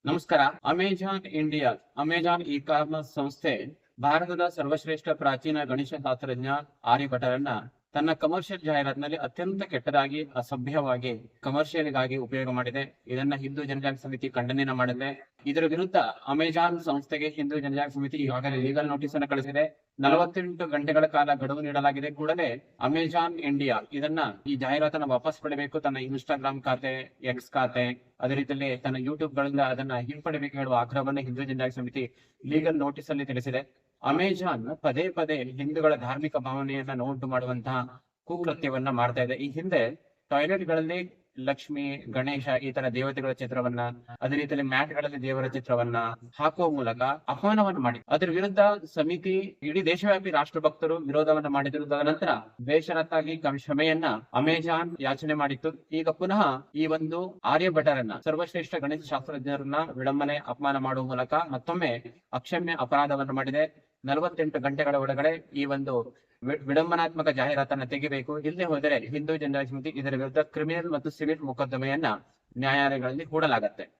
ನಮಸ್ಕಾರ. Amazon E commerce ಸಂಸ್ಥೆ ಭಾರತದ ಸರ್ವಶ್ರೇಷ್ಠ ಪ್ರಾಚೀನ ಗಣಿತ ಶಾಸ್ತ್ರಜ್ಞ ಆರ್ಯಭಟರನ್ನ ತನ್ನ ಕಮರ್ಷಿಯಲ್ ಜಾಹೀರಾತಿನಲ್ಲಿ ಅತ್ಯಂತ ಕೆಟ್ಟದಾಗಿ, ಅಸಭ್ಯವಾಗಿ ಕಮರ್ಷಿಯಲ್ಗಾಗಿ ಉಪಯೋಗ ಮಾಡಿದೆ. ಇದನ್ನ ಹಿಂದೂ ಜನಜಾಗೃತಿ ಸಮಿತಿ ಖಂಡನೆಯನ್ನ ಮಾಡಿದೆ. ಇದರ ವಿರುದ್ಧ ಅಮೆಜಾನ್ ಸಂಸ್ಥೆಗೆ ಹಿಂದೂ ಜನಜಾಗೃತಿ ಸಮಿತಿ ಈಗಾಗಲೇ ಲೀಗಲ್ ನೋಟಿಸ್ ಅನ್ನು ಕಳಿಸಿದೆ. 48 ಗಂಟೆಗಳ ಕಾಲ ಗಡುವು ನೀಡಲಾಗಿದೆ. ಕೂಡಲೇ ಅಮೆಜಾನ್ ಇಂಡಿಯಾ ಈ ಜಾಹೀರಾತನ್ನ ವಾಪಸ್ ಪಡೆಯಬೇಕು. ತನ್ನ ಇನ್ಸ್ಟಾಗ್ರಾಮ್ ಖಾತೆ, ಎಕ್ಸ್ ಖಾತೆ, ಅದೇ ರೀತಿಯಲ್ಲಿ ತನ್ನ ಯೂಟ್ಯೂಬ್ ಗಳಿಂದ ಅದನ್ನ ಹಿಂಪಡೆಯಬೇಕು ಹೇಳುವ ಆಗ್ರಹವನ್ನು ಹಿಂದೂ ಜನಜಾಗೃತಿ ಸಮಿತಿ ಲೀಗಲ್ ನೋಟಿಸ್ ಅಲ್ಲಿ ತಿಳಿಸಿದೆ. ಅಮೆಜಾನ್ ಪದೇ ಪದೇ ಹಿಂದೂಗಳ ಧಾರ್ಮಿಕ ಭಾವನೆಯನ್ನ ನೋಟು ಮಾಡುವಂತಹ ಕುಕೃತ್ಯವನ್ನ ಮಾಡ್ತಾ ಇದೆ. ಈ ಹಿಂದೆ ಟಾಯ್ಲೆಟ್ ಗಳಲ್ಲಿ ಲಕ್ಷ್ಮಿ, ಗಣೇಶ ಈ ತರ ದೇವತೆಗಳ ಚಿತ್ರವನ್ನ, ಅದೇ ರೀತಿಯಲ್ಲಿ ಮ್ಯಾಟ್ ಗಳಲ್ಲಿ ದೇವರ ಚಿತ್ರವನ್ನ ಹಾಕುವ ಮೂಲಕ ಅಪಮಾನವನ್ನು ಮಾಡಿ ಅದರ ವಿರುದ್ಧ ಸಮಿತಿ ಇಡೀ ದೇಶವ್ಯಾಪಿ ರಾಷ್ಟ್ರಭಕ್ತರು ವಿರೋಧವನ್ನ ಮಾಡಿದ್ರು. ತದನಂತರ ಬೇಷರತ್ತಾಗಿ ಕ್ಷಮೆಯನ್ನ ಅಮೆಜಾನ್ ಯಾಚನೆ ಮಾಡಿತ್ತು. ಈಗ ಪುನಃ ಈ ಒಂದು ಆರ್ಯಭಟರನ್ನ, ಸರ್ವಶ್ರೇಷ್ಠ ಗಣಿತ ಶಾಸ್ತ್ರಜ್ಞರನ್ನ ವಿಡಂಬನೆ, ಅಪಮಾನ ಮಾಡುವ ಮೂಲಕ ಮತ್ತೊಮ್ಮೆ ಅಕ್ಷಮ್ಯ ಅಪರಾಧವನ್ನು ಮಾಡಿದೆ. 48 ಗಂಟೆಗಳ ಒಳಗಡೆ ಈ ಒಂದು ವಿಡಂಬನಾತ್ಮಕ ಜಾಹೀರಾತನ್ನ ತೆಗಿಬೇಕು. ಇಲ್ಲದೆ ಹೋದರೆ ಹಿಂದೂ ಜನಜಾಗೃತಿ ಸಮಿತಿ ಇದರ ವಿರುದ್ಧ ಕ್ರಿಮಿನಲ್ ಮತ್ತು ಸಿವಿಲ್ ಮೊಕದ್ದಮೆಯನ್ನ ನ್ಯಾಯಾಲಯಗಳಲ್ಲಿ ಹೂಡಲಾಗತ್ತೆ.